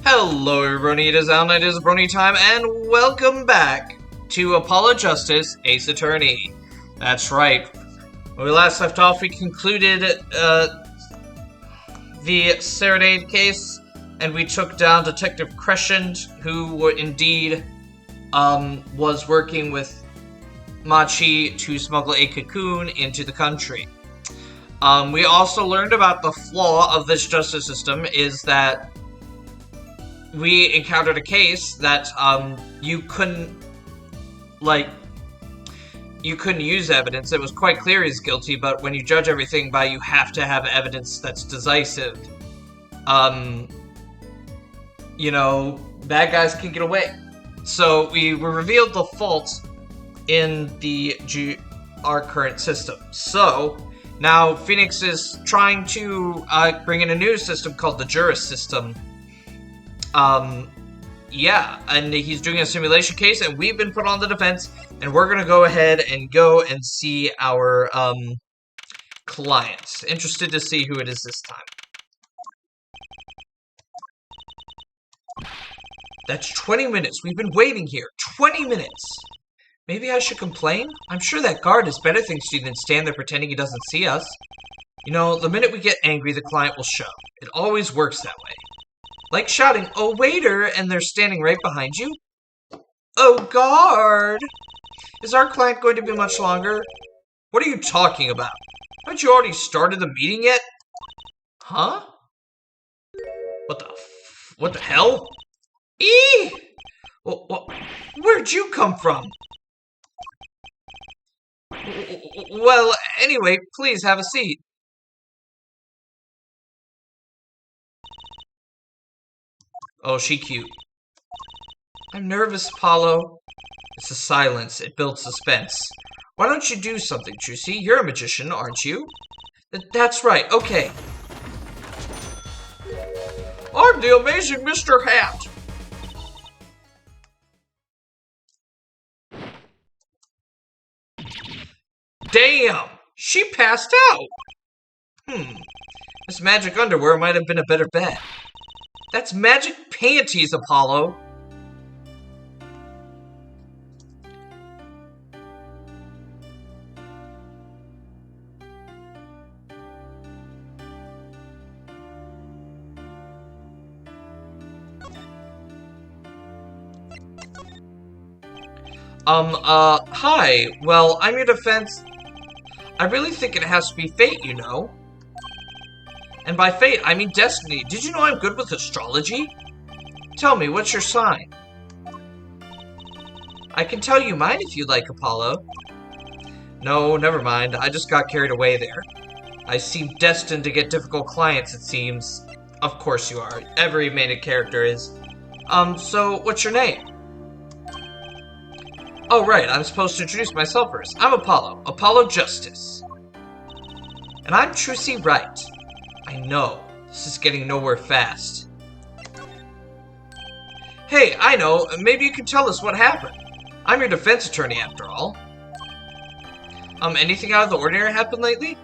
Hello everybody, it is Al Knight, it is Brony time, and welcome back to Apollo Justice, Ace Attorney. That's right. When we last left off, we concluded the Serenade case, and we took down Detective Crescent, who indeed was working with Machi to smuggle a cocoon into the country. We also learned about the flaw of this justice system is that we encountered a case that you couldn't use evidence. It was quite clear he's guilty, but when you judge everything by you have to have evidence that's decisive. Bad guys can get away. So we revealed the fault in our current system. So now Phoenix is trying to bring in a new system called the Juris system. And he's doing a simulation case, and we've been put on the defense, and we're gonna go ahead and see our, client. Interested to see who it is this time. That's 20 minutes. We've been waiting here. 20 minutes! Maybe I should complain? I'm sure that guard has better things to do than stand there pretending he doesn't see us. You know, the minute we get angry, the client will show. It always works that way. Like shouting, "Oh, waiter," and they're standing right behind you. Oh, guard! Is our client going to be much longer? What are you talking about? Haven't you already started the meeting yet? Huh? What the hell? Eee! Where'd you come from? Well, anyway, please have a seat. Oh, she cute. I'm nervous, Apollo. It's the silence. It builds suspense. Why don't you do something, Trucy? You're a magician, aren't you? That's right. Okay. I'm the amazing Mr. Hat. Damn! She passed out! This magic underwear might have been a better bet. That's magic panties, Apollo! Hi. Well, I'm your defense. I really think it has to be fate, you know. And by fate, I mean destiny. Did you know I'm good with astrology? Tell me, what's your sign? I can tell you mine if you'd like, Apollo. No, never mind. I just got carried away there. I seem destined to get difficult clients, it seems. Of course you are. Every main character is. So, what's your name? Oh, right. I'm supposed to introduce myself first. I'm Apollo. Apollo Justice. And I'm Trucy Wright. I know. This is getting nowhere fast. Hey, I know. Maybe you can tell us what happened. I'm your defense attorney, after all. Anything out of the ordinary happened lately?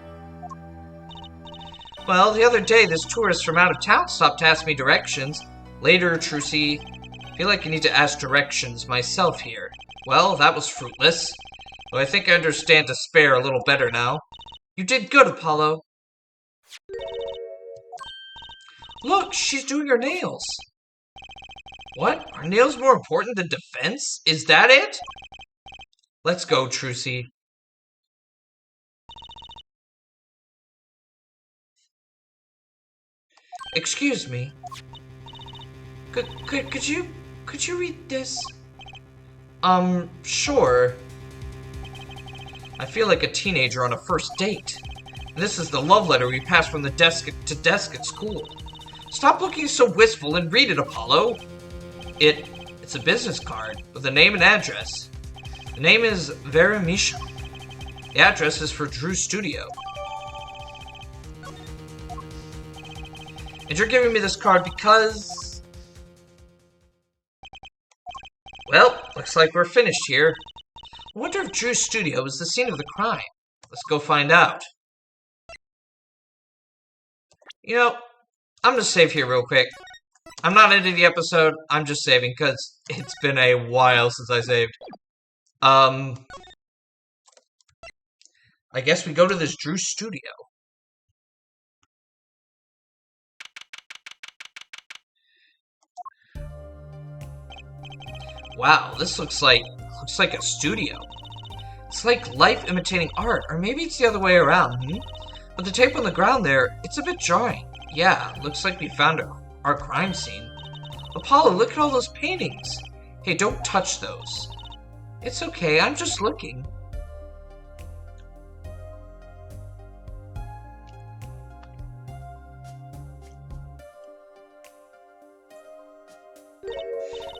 Well, the other day, this tourist from out of town stopped to ask me directions. Later, Trucy. I feel like I need to ask directions myself here. Well, that was fruitless. Though I think I understand despair a little better now. You did good, Apollo. Look, she's doing her nails. What? Are nails more important than defense? Is that it? Let's go, Trucy. Excuse me. Could you read this? Sure. I feel like a teenager on a first date. This is the love letter we passed from the desk to desk at school. Stop looking so wistful and read it, Apollo. It's a business card with a name and address. The name is Vera Misha. The address is for Drew Studio. And you're giving me this card because... Well, looks like we're finished here. I wonder if Drew's studio is the scene of the crime. Let's go find out. You know, I'm gonna save here real quick. I'm not ending the episode. I'm just saving because it's been a while since I saved. I guess we go to this Drew studio. Wow, this looks like a studio. It's like life imitating art, or maybe it's the other way around, But the tape on the ground there, it's a bit jarring. Yeah, looks like we found our crime scene. Apollo, look at all those paintings. Hey, don't touch those. It's okay, I'm just looking.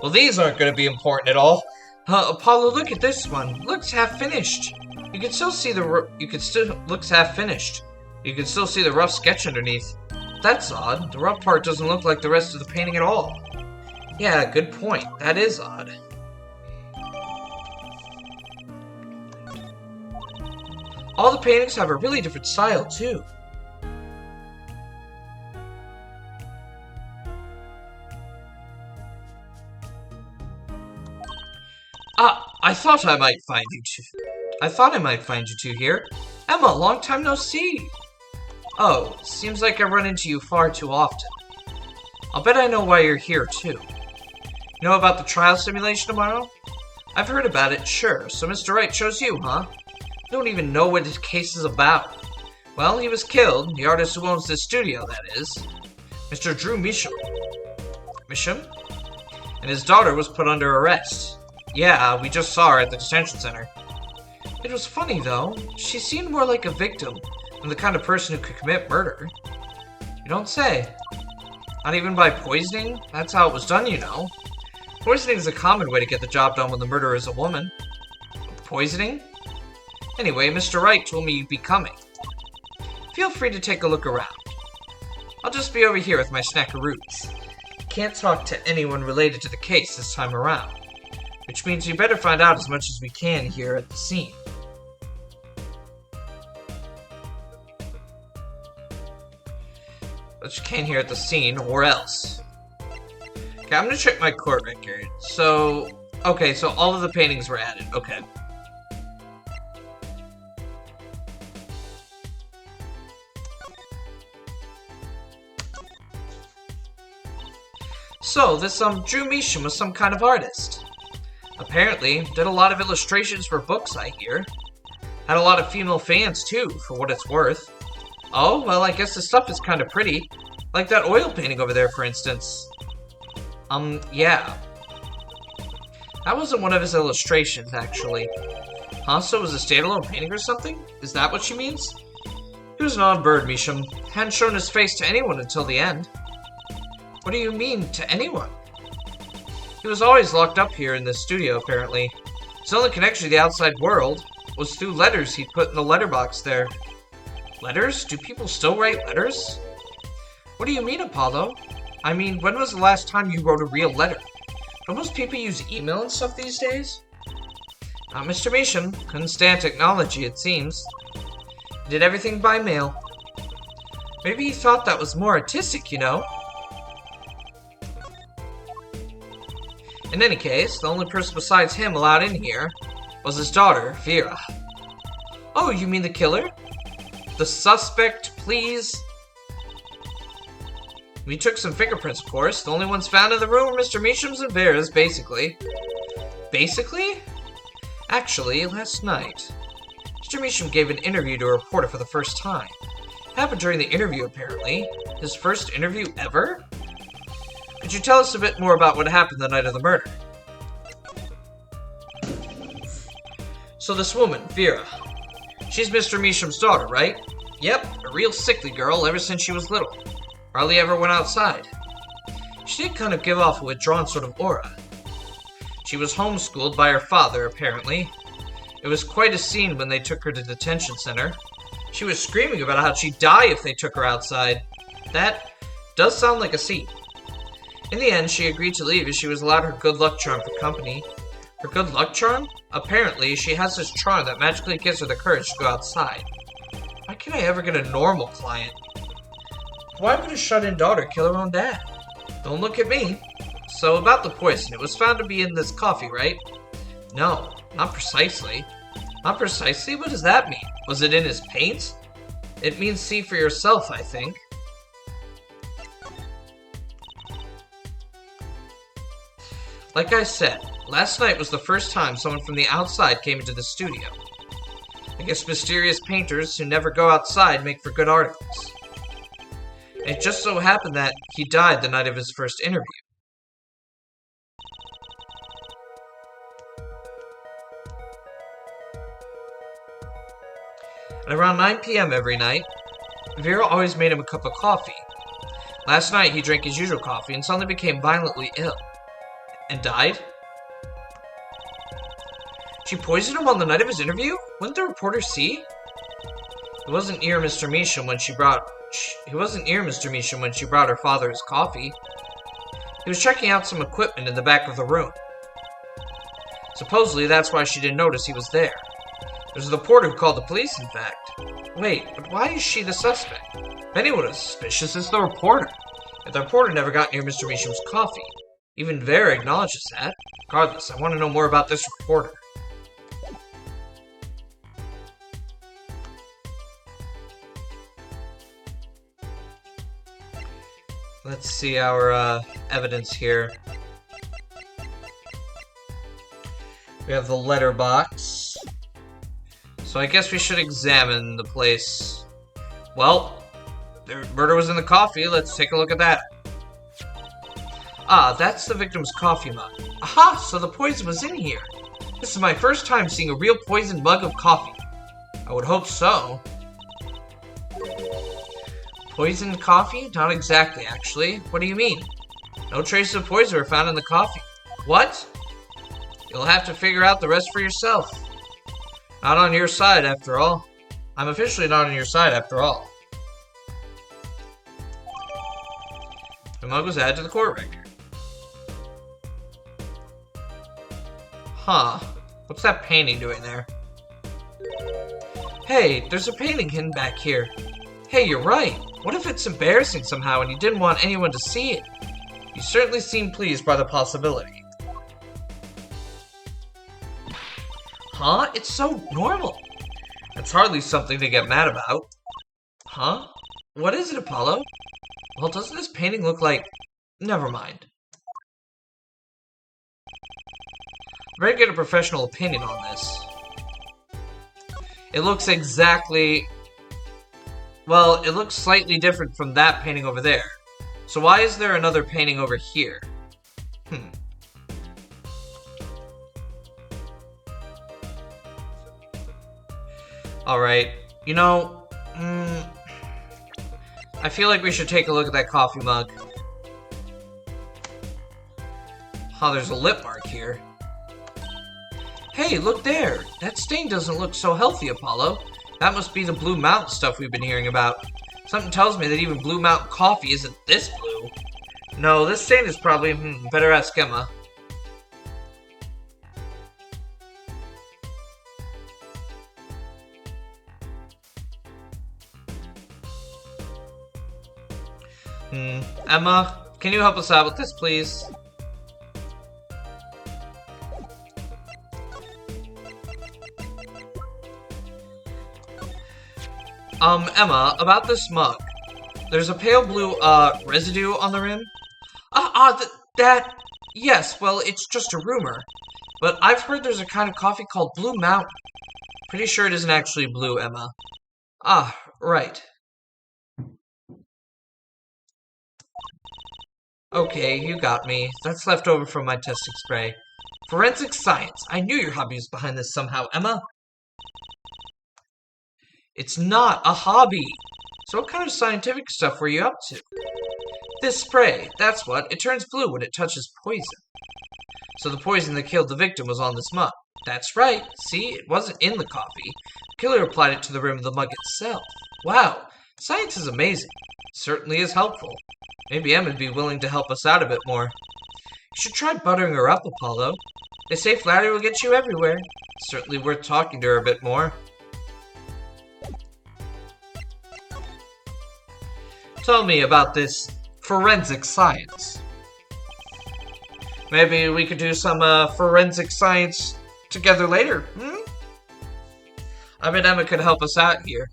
Well, these aren't going to be important at all. Apollo, look at this one. Looks half finished. You can still see looks half finished. You can still see the rough sketch underneath. That's odd. The rough part doesn't look like the rest of the painting at all. Yeah, good point. That is odd. All the paintings have a really different style, too. I thought I might find you two here. Emma, long time no see. Oh, seems like I run into you far too often. I'll bet I know why you're here, too. You know about the trial simulation tomorrow? I've heard about it, sure. So Mr. Wright chose you, huh? You don't even know what his case is about. Well, he was killed. The artist who owns this studio, that is. Mr. Drew Misham. Misham? And his daughter was put under arrest. Yeah, we just saw her at the detention center. It was funny, though. She seemed more like a victim than the kind of person who could commit murder. You don't say. Not even by poisoning? That's how it was done, you know. Poisoning is a common way to get the job done when the murderer is a woman. Poisoning? Anyway, Mr. Wright told me you'd be coming. Feel free to take a look around. I'll just be over here with my snackaroos. Can't talk to anyone related to the case this time around. Which means we better find out as much as we can here at the scene. What you can here at the scene, or else. Okay, I'm gonna check my court record. Okay, so all of the paintings were added. Okay. So, this Drew Misham was some kind of artist. Apparently, did a lot of illustrations for books, I hear. Had a lot of female fans, too, for what it's worth. Oh, well, I guess the stuff is kind of pretty. Like that oil painting over there, for instance. Yeah. That wasn't one of his illustrations, actually. Huh, so it was a standalone painting or something? Is that what she means? He was an odd bird, Misham. Hadn't shown his face to anyone until the end. What do you mean, to anyone? He was always locked up here in this studio, apparently. His only connection to the outside world was through letters he'd put in the letterbox there. Letters? Do people still write letters? What do you mean, Apollo? I mean, when was the last time you wrote a real letter? Don't most people use email and stuff these days? Mr. Misham couldn't stand technology, it seems. He did everything by mail. Maybe he thought that was more artistic, you know? In any case, the only person besides him allowed in here was his daughter, Vera. Oh, you mean the killer? The suspect, please? We took some fingerprints, of course. The only ones found in the room were Mr. Misham's and Vera's, basically. Basically? Actually, last night, Mr. Misham gave an interview to a reporter for the first time. It happened during the interview, apparently. His first interview ever? Could you tell us a bit more about what happened the night of the murder? So this woman, Vera, she's Mr. Misham's daughter, right? Yep, a real sickly girl ever since she was little. Hardly ever went outside. She did kind of give off a withdrawn sort of aura. She was homeschooled by her father, apparently. It was quite a scene when they took her to detention center. She was screaming about how she'd die if they took her outside. That does sound like a scene. In the end, she agreed to leave as she was allowed her good luck charm for company. Her good luck charm? Apparently, she has this charm that magically gives her the courage to go outside. Why can't I ever get a normal client? Why would a shut-in daughter kill her own dad? Don't look at me. So about the poison, it was found to be in this coffee, right? No, not precisely. Not precisely? What does that mean? Was it in his paint? It means see for yourself, I think. Like I said, last night was the first time someone from the outside came into the studio. I guess mysterious painters who never go outside make for good articles. And it just so happened that he died the night of his first interview. At around 9 p.m. every night, Vera always made him a cup of coffee. Last night he drank his usual coffee and suddenly became violently ill. And died? She poisoned him on the night of his interview? Wouldn't the reporter see? He wasn't near Mr. Measham when she brought her father his coffee. He was checking out some equipment in the back of the room. Supposedly that's why she didn't notice he was there. It was the reporter who called the police, in fact. Wait, but why is she the suspect? If anyone is suspicious, it's the reporter. If the reporter never got near Mr. Measham's coffee. Even Vera acknowledges that. Regardless, I want to know more about this reporter. Let's see our evidence here. We have the letterbox. So I guess we should examine the place. Well, the murder was in the coffee. Let's take a look at that. Ah, that's the victim's coffee mug. Aha, so the poison was in here. This is my first time seeing a real poisoned mug of coffee. I would hope so. Poisoned coffee? Not exactly, actually. What do you mean? No traces of poison were found in the coffee. What? You'll have to figure out the rest for yourself. Not on your side, after all. I'm officially not on your side, after all. The mug was added to the court record. Huh. What's that painting doing there? Hey, there's a painting hidden back here. Hey, you're right. What if it's embarrassing somehow and you didn't want anyone to see it? You certainly seem pleased by the possibility. Huh? It's so normal. That's hardly something to get mad about. Huh? What is it, Apollo? Well, doesn't this painting look like... Never mind. I'm ready to get a professional opinion on this. It looks exactly... Well, it looks slightly different from that painting over there. So why is there another painting over here? Alright, you know, I feel like we should take a look at that coffee mug. Oh, there's a lip mark here. Hey, look there! That stain doesn't look so healthy, Apollo. That must be the Blue Mountain stuff we've been hearing about. Something tells me that even Blue Mountain coffee isn't this blue. No, this stain is probably, better ask Emma. Emma, can you help us out with this, please? Emma, about this mug. There's a pale blue, residue on the rim. Yes, well, it's just a rumor. But I've heard there's a kind of coffee called Blue Mountain. Pretty sure it isn't actually blue, Emma. Ah, right. Okay, you got me. That's left over from my testing spray. Forensic science. I knew your hobby was behind this somehow, Emma. It's not a hobby. So what kind of scientific stuff were you up to? This spray, that's what. It turns blue when it touches poison. So the poison that killed the victim was on this mug. That's right. See, it wasn't in the coffee. The killer applied it to the rim of the mug itself. Wow, science is amazing. It certainly is helpful. Maybe Emma'd be willing to help us out a bit more. You should try buttering her up, Apollo. They say flattery will get you everywhere. It's certainly worth talking to her a bit more. Tell me about this forensic science. Maybe we could do some forensic science together later, hmm? I bet Emma could help us out here.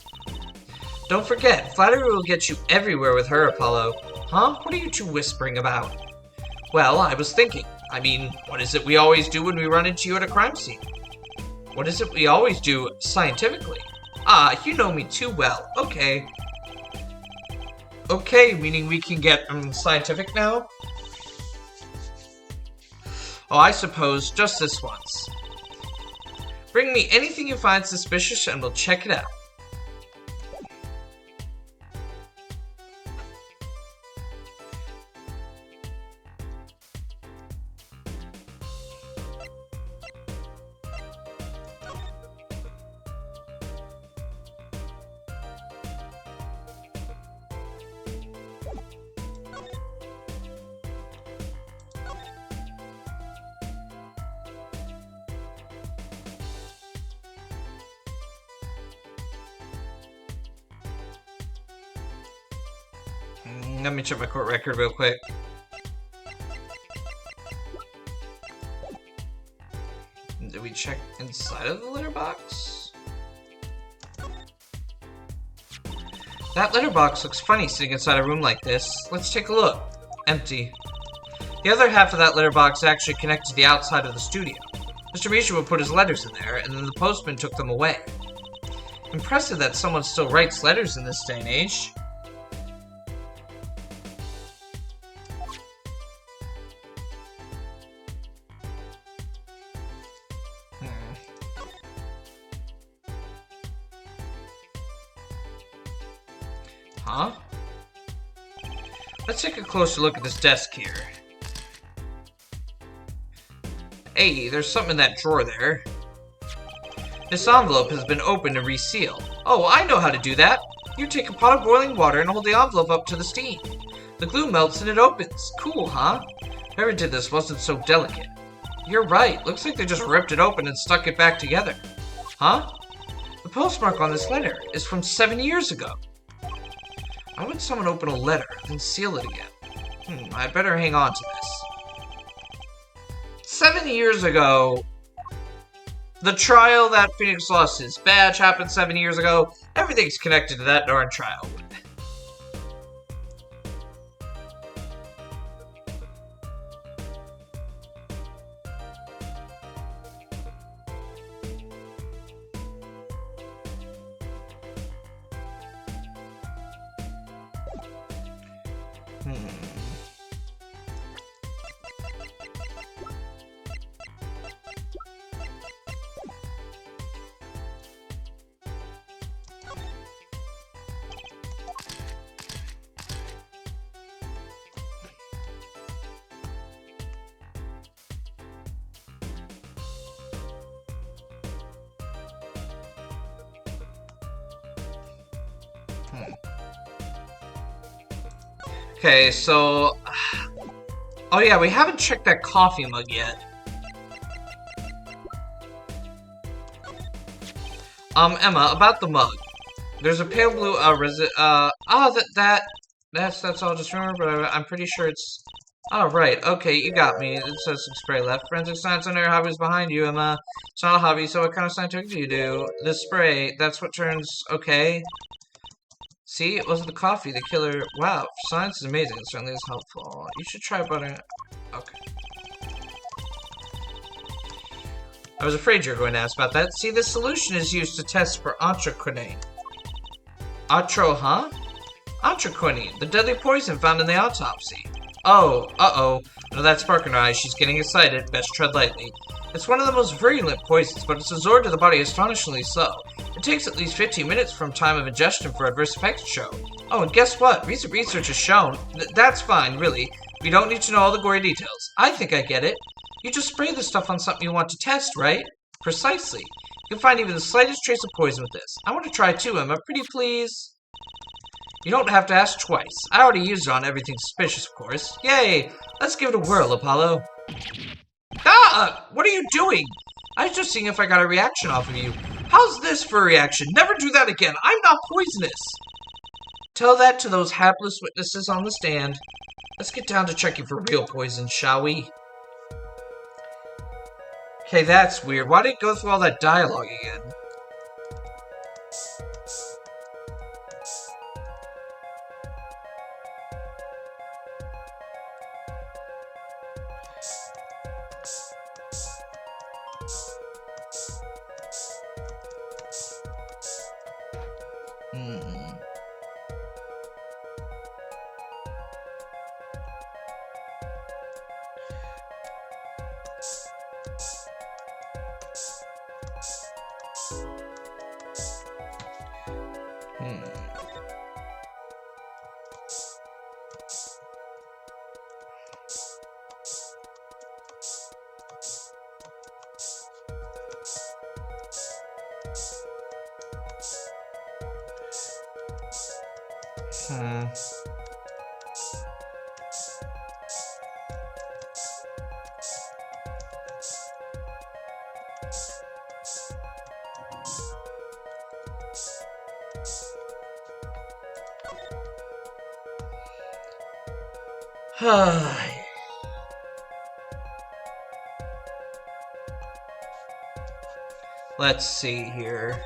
Don't forget, flattery will get you everywhere with her, Apollo. Huh? What are you two whispering about? Well, I was thinking. I mean, what is it we always do when we run into you at a crime scene? What is it we always do scientifically? Ah, you know me too well. Okay. Okay, meaning we can get scientific now? Oh, I suppose just this once. Bring me anything you find suspicious and we'll check it out. Let me check my court record real quick. Did we check inside of the litter box? That litter box looks funny sitting inside a room like this. Let's take a look. Empty. The other half of that litter box actually connected to the outside of the studio. Mr. Misha would put his letters in there, and then the postman took them away. Impressive that someone still writes letters in this day and age. Huh? Let's take a closer look at this desk here. Hey, there's something in that drawer there. This envelope has been opened and resealed. Oh, I know how to do that. You take a pot of boiling water and hold the envelope up to the steam. The glue melts and it opens. Cool, huh? Whoever did this wasn't so delicate. You're right. Looks like they just ripped it open and stuck it back together. Huh? The postmark on this letter is from 7 years ago. Why would someone open a letter and seal it again? I'd better hang on to this. 7 years ago, the trial that Phoenix lost his badge happened 7 years ago. Everything's connected to that darn trial. Okay, so... Oh yeah, we haven't checked that coffee mug yet. Emma, about the mug. There's a pale blue, that's all, just remember, but I'm pretty sure it's... Oh, right, okay, you got me. It says spray left. Forensic science center, hobby's behind you, Emma. It's not a hobby, so what kind of scientific do you do? This spray, that's what turns... Okay. See, it wasn't the coffee, the killer. Wow, science is amazing. It certainly is helpful. You should try butter. Okay. I was afraid you were going to ask about that. See, this solution is used to test for anthraquinone. Huh? Anthraquinone, the deadly poison found in the autopsy. Oh, uh-oh. No, that spark in her eyes. She's getting excited. Best tread lightly. It's one of the most virulent poisons, but it's absorbed to the body astonishingly slow. It takes at least 15 minutes from time of ingestion for adverse effects to show. Oh, and guess what? Recent research has shown... That's fine, really. We don't need to know all the gory details. I think I get it. You just spray the stuff on something you want to test, right? Precisely. You can find even the slightest trace of poison with this. I want to try too, Emma. Pretty please? You don't have to ask twice. I already used it on everything suspicious, of course. Yay! Let's give it a whirl, Apollo. Ah! What are you doing? I was just seeing if I got a reaction off of you. How's this for a reaction? Never do that again. I'm not poisonous. Tell that to those hapless witnesses on the stand. Let's get down to checking for real poison, shall we? Okay, that's weird. Why did it go through all that dialogue again? Let's see here.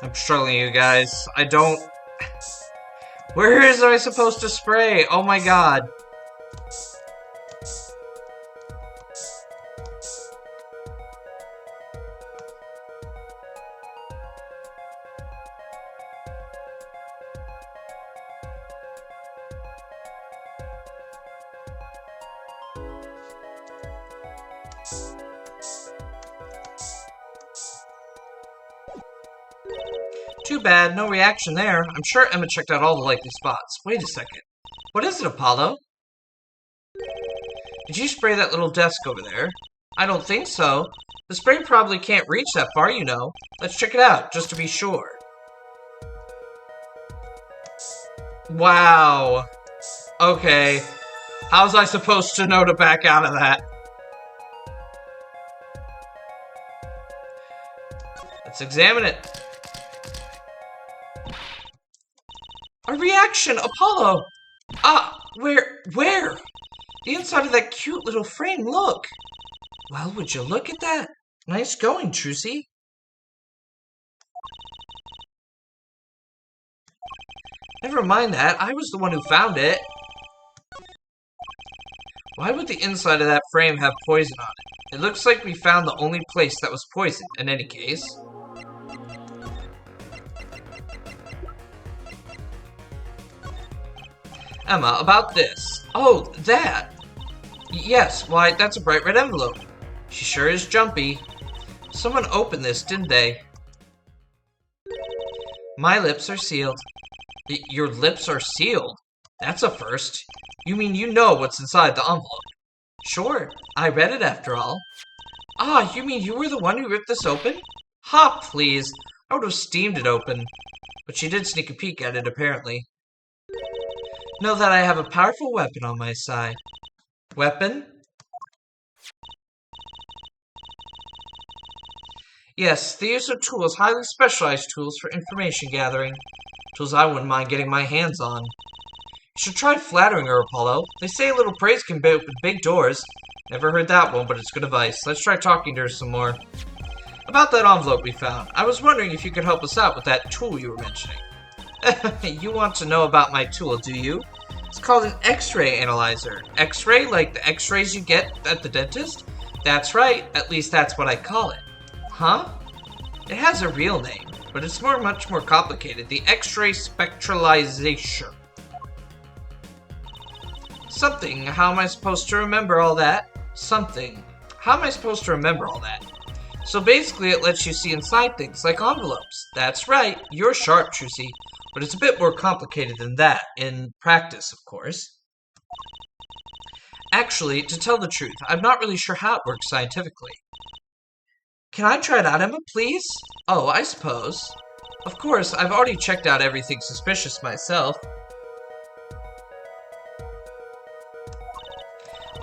I'm struggling, you guys. I don't... Where is I supposed to spray? Oh my god. Too bad, no reaction there. I'm sure Emma checked out all the likely spots. Wait a second. What is it, Apollo? Did you spray that little desk over there? I don't think so. The spray probably can't reach that far, you know. Let's check it out, just to be sure. Wow. Okay. How's I supposed to know to back out of that? Let's examine it. A reaction, Apollo! Ah, where? The inside of that cute little frame, look! Well, would you look at that? Nice going, Trucy. Never mind that, I was the one who found it. Why would the inside of that frame have poison on it? It looks like we found the only place that was poisoned, in any case. Emma, about this. Oh, that! Yes, why, that's a bright red envelope. She sure is jumpy. Someone opened this, didn't they? My lips are sealed. Your lips are sealed? That's a first. You mean you know what's inside the envelope? Sure, I read it after all. Ah, you mean you were the one who ripped this open? Ha, please. I would have steamed it open. But she did sneak a peek at it, apparently. Know that I have a powerful weapon on my side. Weapon? Yes, the use of tools, highly specialized tools for information gathering. Tools I wouldn't mind getting my hands on. You should try flattering her, Apollo. They say a little praise can open big doors. Never heard that one, but it's good advice. Let's try talking to her some more. About that envelope we found, I was wondering if you could help us out with that tool you were mentioning. You want to know about my tool, do you? It's called an X-ray analyzer. X-ray, like the X-rays you get at the dentist? That's right, at least that's what I call it. Huh? It has a real name, but it's much more complicated. The X-ray spectralization. Something. How am I supposed to remember all that? Something. How am I supposed to remember all that? So basically it lets you see inside things like envelopes. That's right. You're sharp, Trucy. But it's a bit more complicated than that, in practice, of course. Actually, to tell the truth, I'm not really sure how it works scientifically. Can I try it out, Emma, please? Oh, I suppose. Of course, I've already checked out everything suspicious myself.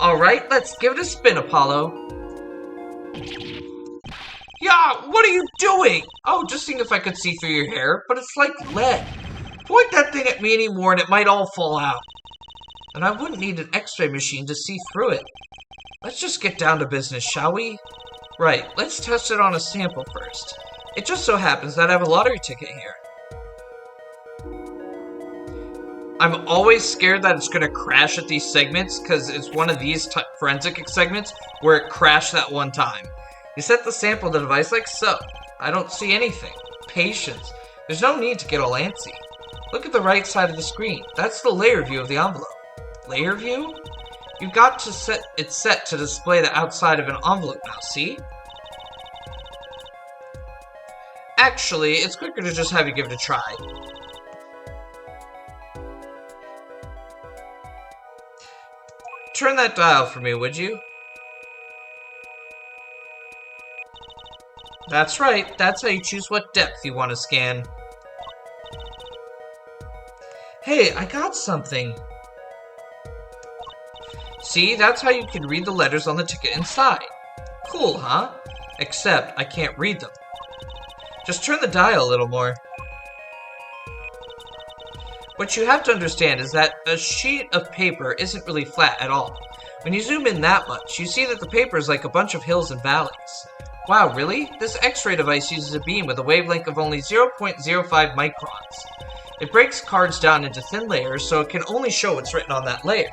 Alright, let's give it a spin, Apollo. Yeah, what are you doing? Oh, just seeing if I could see through your hair, but it's like lead. Point that thing at me anymore and it might all fall out. And I wouldn't need an x-ray machine to see through it. Let's just get down to business, shall we? Right, let's test it on a sample first. It just so happens that I have a lottery ticket here. I'm always scared that it's going to crash at these segments, because it's one of these forensic segments where it crashed that one time. You set the sample to the device like so. I don't see anything. Patience. There's no need to get all antsy. Look at the right side of the screen. That's the layer view of the envelope. Layer view? You've got to set it set to display the outside of an envelope now, see? Actually, it's quicker to just have you give it a try. Turn that dial for me, would you? That's right, that's how you choose what depth you want to scan. Hey, I got something. See, that's how you can read the letters on the ticket inside. Cool, huh? Except, I can't read them. Just turn the dial a little more. What you have to understand is that a sheet of paper isn't really flat at all. When you zoom in that much, you see that the paper is like a bunch of hills and valleys. Wow, really? This X-ray device uses a beam with a wavelength of only 0.05 microns. It breaks cards down into thin layers, so it can only show what's written on that layer.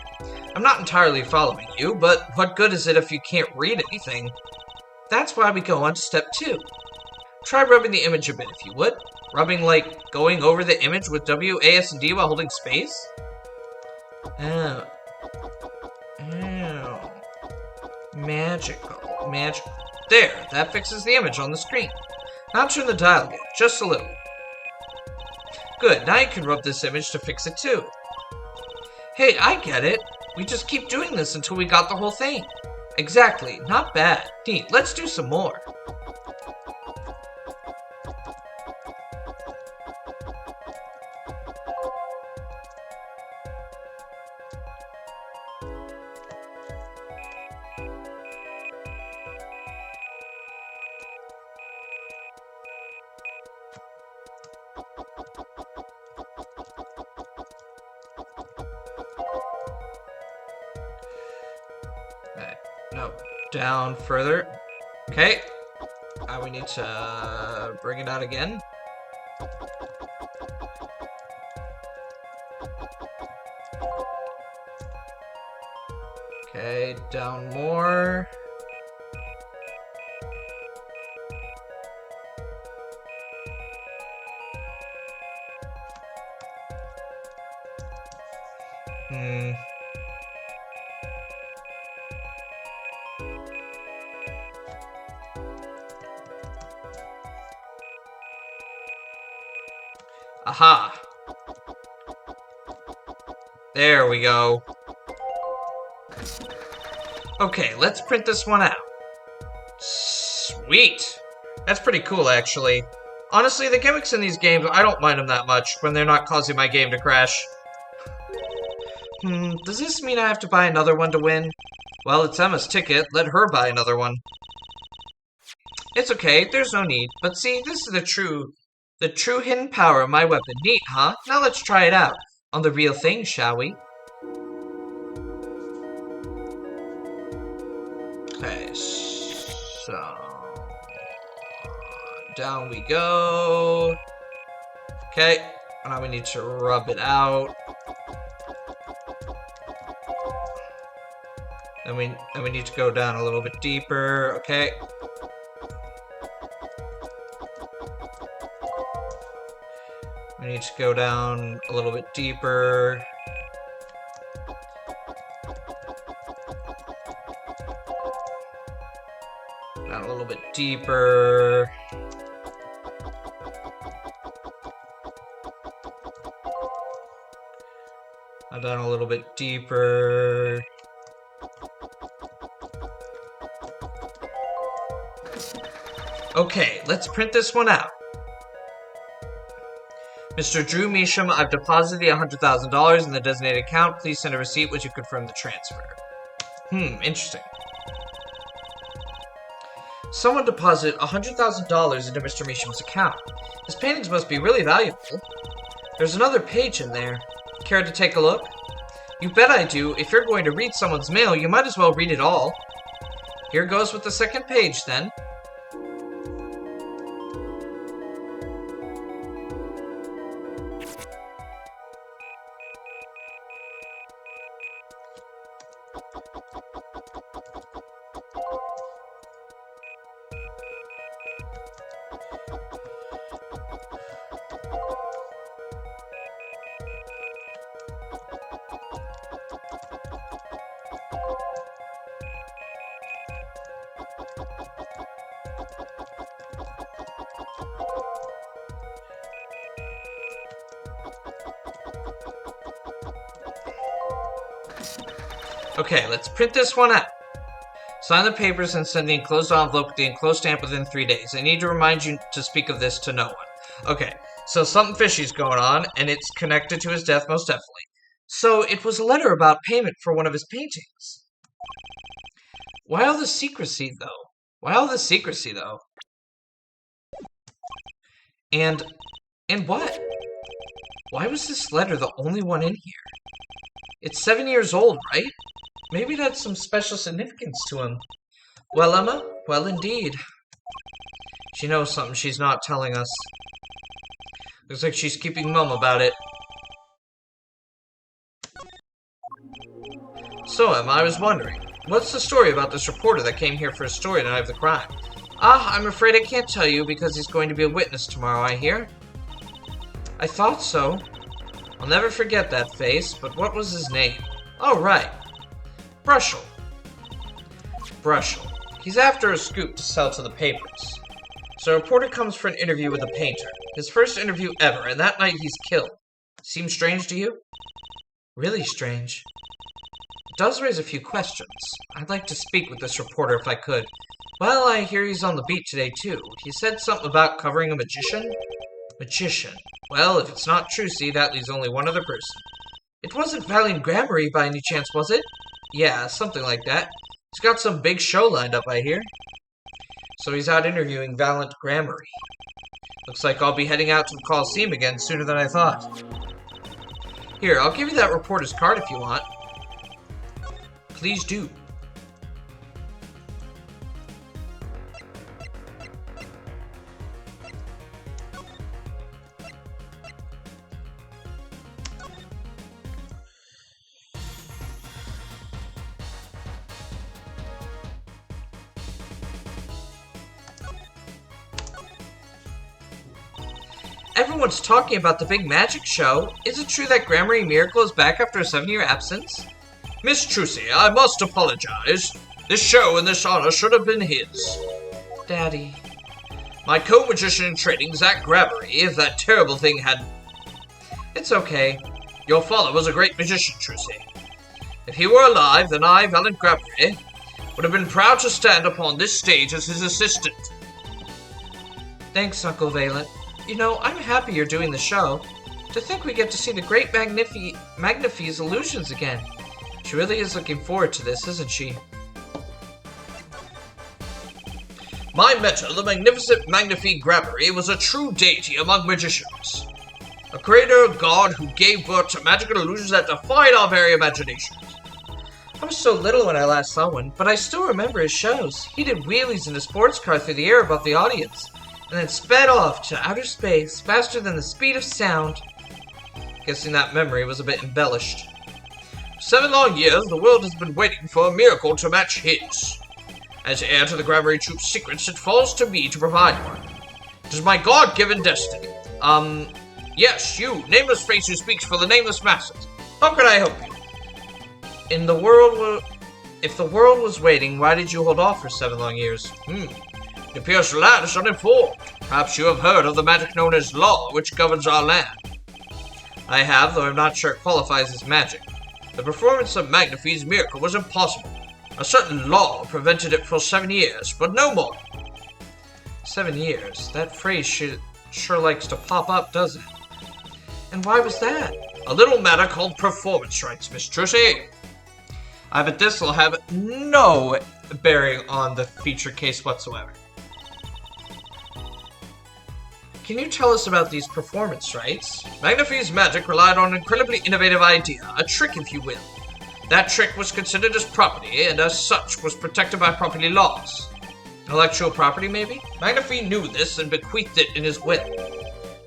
I'm not entirely following you, but what good is it if you can't read anything? That's why we go on to step 2. Try rubbing the image a bit if you would. Rubbing like going over the image with W, A, S, and D while holding space? Oh. Oh. Magical. Magical. There, that fixes the image on the screen. Now turn the dial again, just a little. Good, now you can rub this image to fix it too. Hey, I get it. We just keep doing this until we got the whole thing. Exactly, not bad. Neat, let's do some more. No, down further. Okay. Now we need to bring it out again. Okay, down more. Aha! There we go. Okay, let's print this one out. Sweet! That's pretty cool, actually. Honestly, the gimmicks in these games, I don't mind them that much when they're not causing my game to crash. Does this mean I have to buy another one to win? Well, it's Emma's ticket. Let her buy another one. It's okay, there's no need. But see, this is the true hidden power of my weapon. Neat, huh? Now let's try it out. On the real thing, shall we? Okay, so... down we go. Okay, now we need to rub it out. Then we need to go down a little bit deeper. Okay. We need to go down a little bit deeper. Down a little bit deeper. Now down a little bit deeper. Okay, let's print this one out. Mr. Drew Measham, I've deposited the $100,000 in the designated account. Please send a receipt which you confirm the transfer. Interesting. Someone deposited $100,000 into Mr. Measham's account. His paintings must be really valuable. There's another page in there. Care to take a look? You bet I do. If you're going to read someone's mail, you might as well read it all. Here goes with the second page, then. Okay, let's print this one out. Sign the papers and send the enclosed envelope with the enclosed stamp within 3 days. I need to remind you to speak of this to no one. Okay, so something fishy's going on, and it's connected to his death most definitely. So it was a letter about payment for one of his paintings. Why all the secrecy, though? And what? Why was this letter the only one in here? It's 7 years old, right? Maybe it had some special significance to him. Well, Emma? Well, indeed. She knows something she's not telling us. Looks like she's keeping mum about it. So, Emma, I was wondering, what's the story about this reporter that came here for a story the night of the crime? I'm afraid I can't tell you because he's going to be a witness tomorrow, I hear. I thought so. I'll never forget that face, but what was his name? Oh, right. Brushel. He's after a scoop to sell to the papers. So a reporter comes for an interview with a painter. His first interview ever, and that night he's killed. Seems strange to you? Really strange. It does raise a few questions. I'd like to speak with this reporter if I could. Well, I hear he's on the beat today, too. He said something about covering a magician? Magician. Well, if it's not Trucy, that leaves only one other person. It wasn't Valiant Gramarye by any chance, was it? Yeah, something like that. He's got some big show lined up, I hear. So he's out interviewing Valiant Gramarye. Looks like I'll be heading out to the Coliseum again sooner than I thought. Here, I'll give you that reporter's card if you want. Please do. Everyone's talking about the big magic show. Is it true that Gramarye Miracle is back after a 7-year absence? Miss Trucy, I must apologize. This show and this honor should have been his. Daddy. My co-magician in training, Zach Gramarye, if that terrible thing had... It's okay. Your father was a great magician, Trucy. If he were alive, then I, Valiant Gramarye, would have been proud to stand upon this stage as his assistant. Thanks, Uncle Valent. You know, I'm happy you're doing the show. To think we get to see the great Magnifie's illusions again. She really is looking forward to this, isn't she? My mentor, the magnificent Magnifie Gramarye, was a true deity among magicians. A creator god who gave birth to magical illusions that defied our very imaginations. I was so little when I last saw one, but I still remember his shows. He did wheelies in a sports car through the air above the audience, and then sped off to outer space faster than the speed of sound. Guessing that memory was a bit embellished. For 7 long years, the world has been waiting for a miracle to match his. As heir to the Gramarye Troop's secrets, it falls to me to provide one. It is my God-given destiny. Yes, you, nameless face who speaks for the nameless masses. How can I help you? If the world was waiting, why did you hold off for 7 long years? It appears the lad is uninformed. Perhaps you have heard of the magic known as law, which governs our land. I have, though I'm not sure it qualifies as magic. The performance of Magnifie's miracle was impossible. A certain law prevented it for 7 years, but no more. 7 years? That phrase sure likes to pop up, doesn't it? And why was that? A little matter called performance rights, Miss Trucy. I bet this will have no bearing on the feature case whatsoever. Can you tell us about these performance rights? Magnafie's magic relied on an incredibly innovative idea, a trick if you will. That trick was considered as property, and as such was protected by property laws. Intellectual property, maybe? Magnafie knew this and bequeathed it in his will.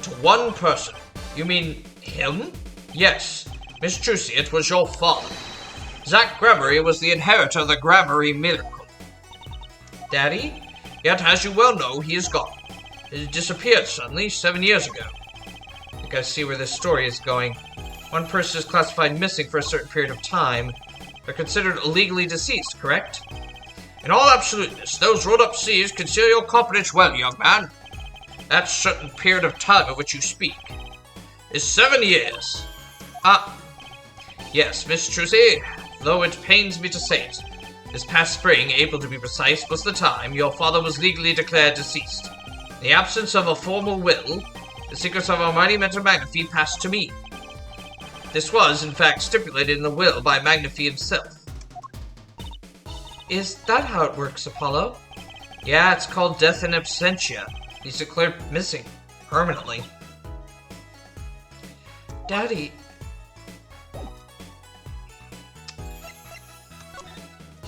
To one person. You mean him? Yes. Miss Trucy, it was your father. Zack Gramarye was the inheritor of the Gramarye miracle. Daddy? Yet, as you well know, he is gone. He disappeared suddenly 7 years ago. I think I see where this story is going. One person is classified missing for a certain period of time. They're considered illegally deceased, correct? In all absoluteness, those rolled-up sleeves conceal your competence well, young man. That certain period of time of which you speak is 7 years. Yes, Miss Trucy, though it pains me to say it, this past spring, April to be precise, was the time your father was legally declared deceased. In the absence of a formal will, the secrets of Almighty Mentor Magnafie passed to me. This was, in fact, stipulated in the will by Magnafie himself. Is that how it works, Apollo? Yeah, it's called death in absentia. He's declared missing. Permanently. Daddy...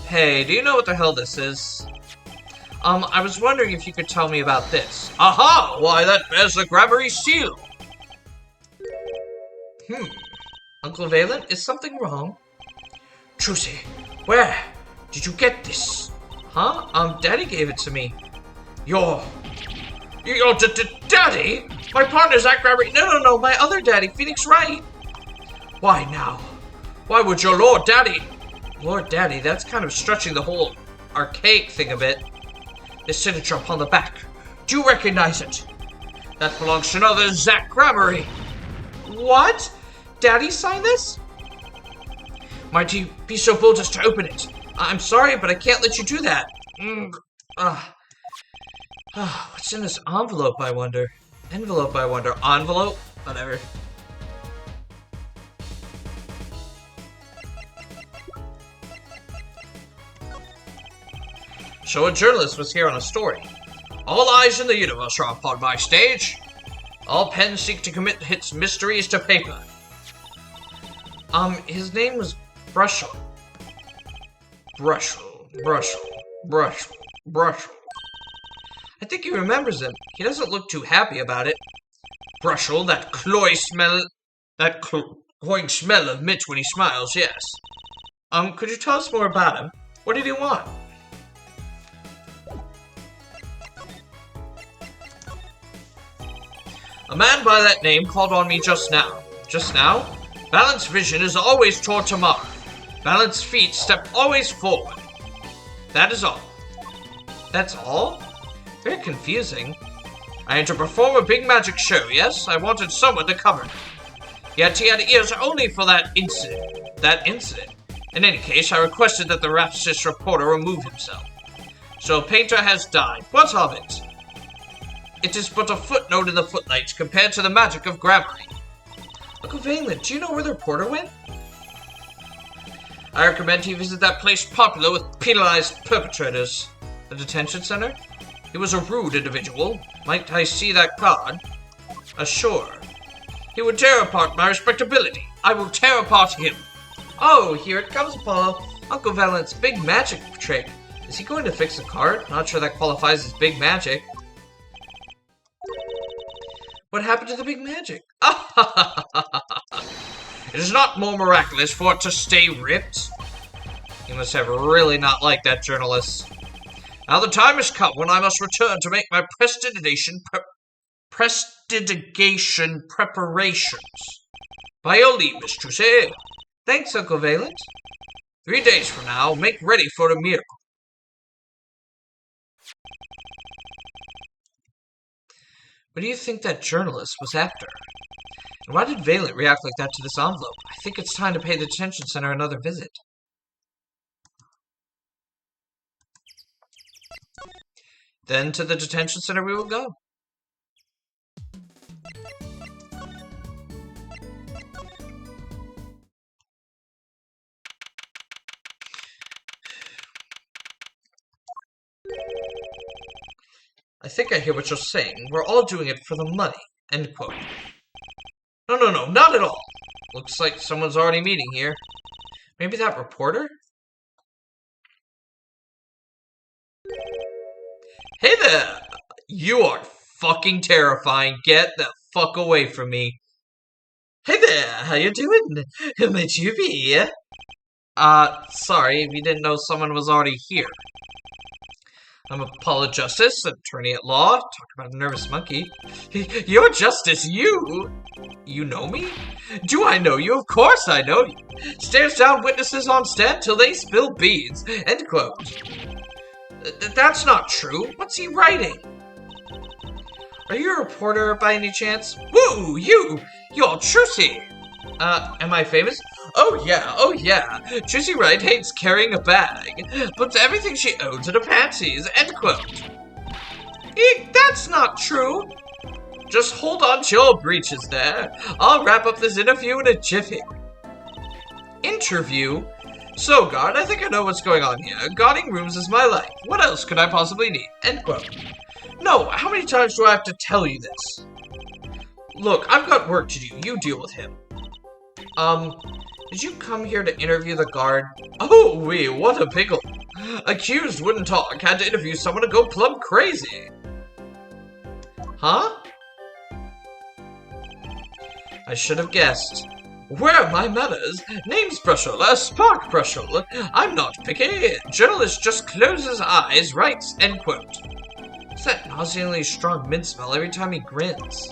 Hey, do you know what the hell this is? I was wondering if you could tell me about this. Aha! Why, that bears the Gramarye seal! Uncle Valent, is something wrong? Trucy, where did you get this? Huh? Daddy gave it to me. Your daddy? My partner, Zack Gramarye. No, my other daddy, Phoenix Wright. Why now? Why would your Lord Daddy? Lord Daddy, that's kind of stretching the whole archaic thing a bit. This signature upon the back. Do you recognize it? That belongs to another Zack Gramarye. What? Daddy signed this? Might you be so bold as to open it? I'm sorry, but I can't let you do that. What's in this envelope, I wonder? Envelope, I wonder. Envelope? Whatever. So a journalist was here on a story. All eyes in the universe are upon my stage. All pens seek to commit its mysteries to paper. His name was Brushel. Brushel. I think he remembers him. He doesn't look too happy about it. Brushel, that cloying smell of mint when he smiles, yes. Could you tell us more about him? What did he want? A man by that name called on me just now. Just now? Valent's vision is always toward tomorrow. Valent's feet step always forward. That is all. That's all? Very confusing. I had to perform a big magic show, yes? I wanted someone to cover me. Yet he had ears only for that incident. In any case, I requested that the rapturous reporter remove himself. So a painter has died. What of it? It is but a footnote in the footlights compared to the magic of Gramarye. Uncle Valent, do you know where the reporter went? I recommend he visit that place popular with penalized perpetrators. The detention center? He was a rude individual. Might I see that card? Sure. He would tear apart my respectability. I will tear apart him. Oh, here it comes, Apollo. Uncle Valent's big magic trick. Is he going to fix the card? Not sure that qualifies as big magic. What happened to the big magic? It is not more miraculous for it to stay ripped. You must have really not liked that journalist. Now the time has come when I must return to make my prestidigitation preparations. By your leave, Miss Trucy. Thanks, Uncle Valent. 3 days from now, make ready for a miracle. What do you think that journalist was after? And why did Valent react like that to this envelope? I think it's time to pay the detention center another visit. Then to the detention center we will go. think I hear what you're saying. We're all doing it for the money. End quote. No, not at all. Looks like someone's already meeting here. Maybe that reporter? Hey there! You are fucking terrifying. Get the fuck away from me. Hey there, how you doing? Who might you be? Sorry, we didn't know someone was already here. I'm Apollo Justice, attorney at law. Talk about a nervous monkey. You're Justice, you! You know me? Do I know you? Of course I know you. Stares down witnesses on stand till they spill beans. End quote. That's not true. What's he writing? Are you a reporter by any chance? Woo, you're Trucy! Am I famous? Oh yeah. Trucy Wright hates carrying a bag, puts everything she owns in her panties, end quote. Eek, that's not true. Just hold on to your breeches there. I'll wrap up this interview in a jiffy. Interview? So, guard, I think I know what's going on here. Guarding rooms is my life. What else could I possibly need? End quote. No, how many times do I have to tell you this? Look, I've got work to do. You deal with him. Did you come here to interview the guard? Oh, wee, what a pickle. Accused wouldn't talk. Had to interview someone to go plumb crazy. Huh? I should have guessed. Where are my manners? Name's Brushel, a spark Brushel. I'm not picky. Journalist just closes eyes, writes, end quote. It's that nauseatingly strong mint smell every time he grins.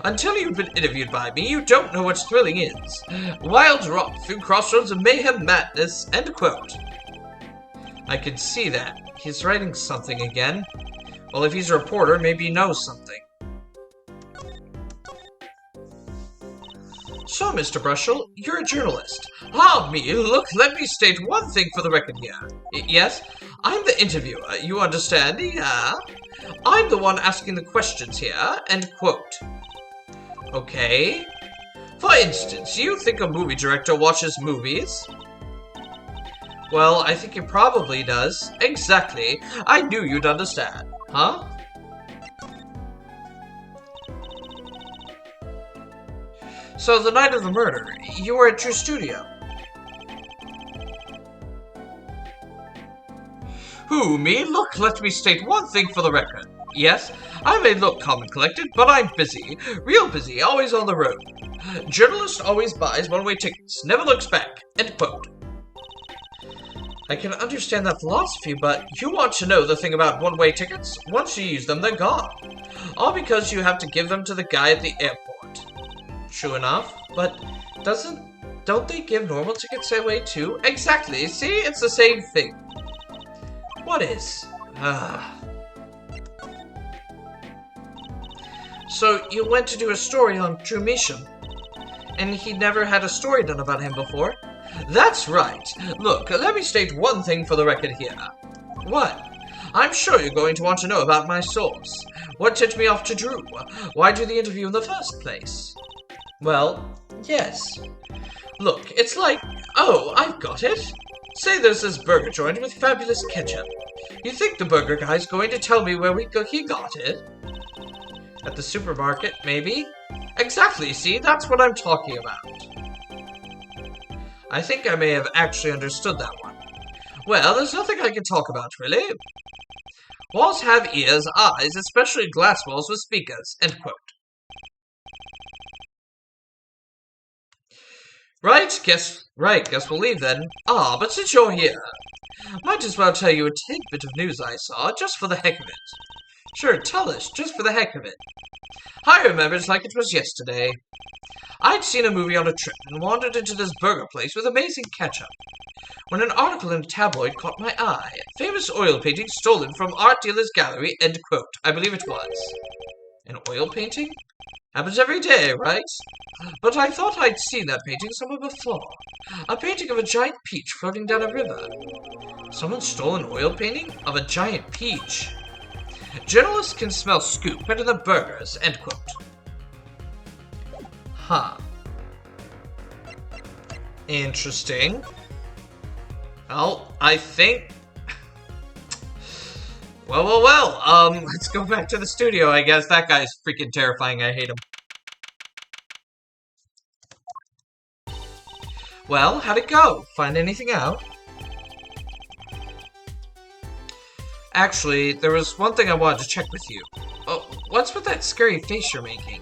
Until you've been interviewed by me, you don't know what thrilling is. Wild rock through crossroads of mayhem madness, end quote. I can see that. He's writing something again. Well, if he's a reporter, maybe he knows something. So, Mr. Brushel, you're a journalist. Ah, me, look, let me state one thing for the record here. Yes? I'm the interviewer, you understand? Yeah? I'm the one asking the questions here, end quote. Okay. For instance, you think a movie director watches movies? Well, I think he probably does. Exactly. I knew you'd understand. Huh? So, the night of the murder, you were at your studio. Who, me? Look, let me state one thing for the record. Yes, I may look calm and collected, but I'm busy. Real busy, always on the road. Journalist always buys one-way tickets, never looks back. End quote. I can understand that philosophy, but you want to know the thing about one-way tickets? Once you use them, they're gone. All because you have to give them to the guy at the airport. True enough, but don't they give normal tickets away too? Exactly, see? It's the same thing. What is? So, you went to do a story on True Mission, and he never had a story done about him before? That's right. Look, let me state one thing for the record here. What? I'm sure you're going to want to know about my source. What tipped me off to Drew? Why do the interview in the first place? Well, yes. Look, it's like... Oh, I've got it. Say there's this burger joint with fabulous ketchup. You think the burger guy's going to tell me where he got it? At the supermarket, maybe? Exactly, see? That's what I'm talking about. I think I may have actually understood that one. Well, there's nothing I can talk about, really. Walls have ears, eyes, especially glass walls with speakers. End quote. Right, guess we'll leave then. Ah, but since you're here, might as well tell you a tidbit of news I saw, just for the heck of it. Sure, tell us, just for the heck of it. I remember it like it was yesterday. I'd seen a movie on a trip and wandered into this burger place with amazing ketchup, when an article in a tabloid caught my eye. Famous oil painting stolen from art dealer's gallery, end quote. I believe it was. An oil painting? Happens every day, right? But I thought I'd seen that painting somewhere before. A painting of a giant peach floating down a river. Someone stole an oil painting of a giant peach. Journalists can smell scoop better than burgers, end quote. Huh. Interesting. Well, I think... Well, let's go back to the studio, I guess. That guy's freaking terrifying. I hate him. Well, how'd it go? Find anything out? Actually, there was one thing I wanted to check with you. Oh, what's with that scary face you're making?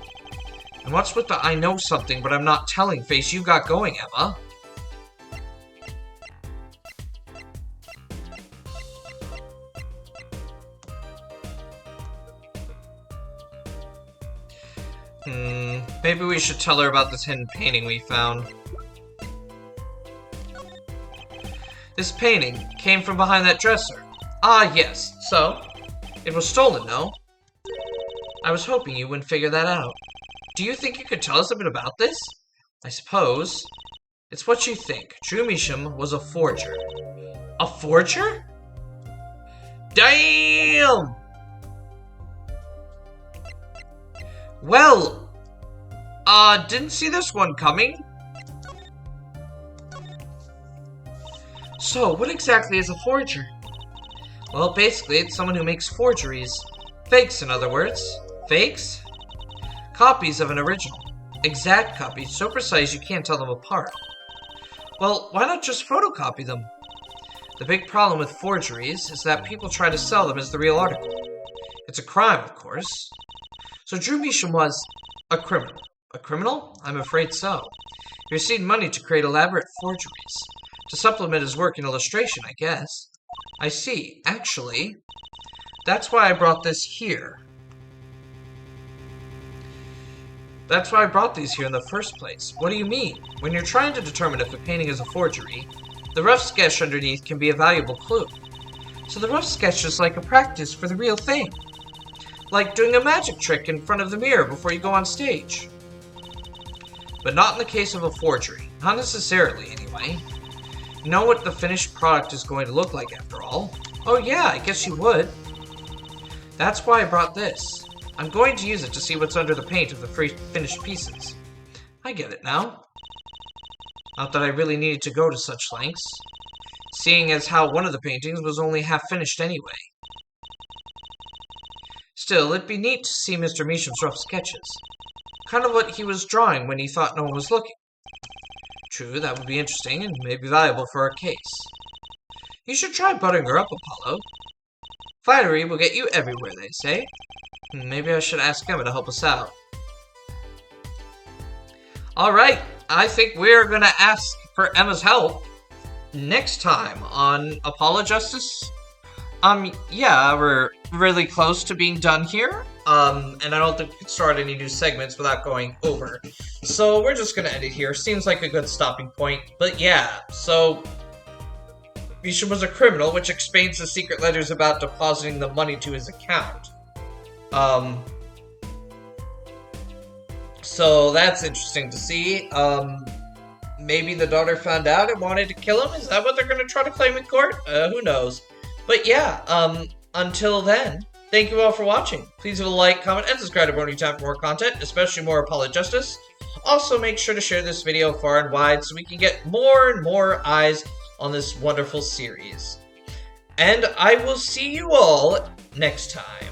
And what's with the I know something but I'm not telling face you got going, Emma? Maybe we should tell her about this hidden painting we found. This painting came from behind that dresser. Ah, yes. So? It was stolen, no? I was hoping you wouldn't figure that out. Do you think you could tell us a bit about this? I suppose. It's what you think. Drew Measham was a forger. A forger? Damn! Well, didn't see this one coming. So, what exactly is a forger? Well, basically, it's someone who makes forgeries. Fakes, in other words. Fakes? Copies of an original. Exact copies, so precise you can't tell them apart. Well, why not just photocopy them? The big problem with forgeries is that people try to sell them as the real article. It's a crime, of course. So Drew Measham was a criminal. A criminal? I'm afraid so. He received money to create elaborate forgeries. To supplement his work in illustration, I guess. I see. Actually, that's why I brought this here. That's why I brought these here in the first place. What do you mean? When you're trying to determine if a painting is a forgery, the rough sketch underneath can be a valuable clue. So the rough sketch is like a practice for the real thing. Like doing a magic trick in front of the mirror before you go on stage. But not in the case of a forgery. Not necessarily, anyway. You know what the finished product is going to look like, after all? Oh yeah, I guess you would. That's why I brought this. I'm going to use it to see what's under the paint of the finished pieces. I get it now. Not that I really needed to go to such lengths, seeing as how one of the paintings was only half finished anyway. Still, it'd be neat to see Mr. Measham's rough sketches. Kind of what he was drawing when he thought no one was looking. True, that would be interesting and maybe valuable for our case. You should try buttering her up, Apollo. Flattery will get you everywhere, they say. Maybe I should ask Emma to help us out. Alright, I think we're gonna ask for Emma's help next time on Apollo Justice. Yeah, we're really close to being done here. And I don't think we can start any new segments without going over. So we're just gonna end it here. Seems like a good stopping point. But yeah, so Measham was a criminal, which explains the secret letters about depositing the money to his account. So that's interesting to see. Maybe the daughter found out and wanted to kill him? Is that what they're gonna try to claim in court? Who knows? But yeah, until then, thank you all for watching. Please leave a like, comment, and subscribe to Boney Time for more content, especially more Apollo Justice. Also, make sure to share this video far and wide so we can get more and more eyes on this wonderful series. And I will see you all next time.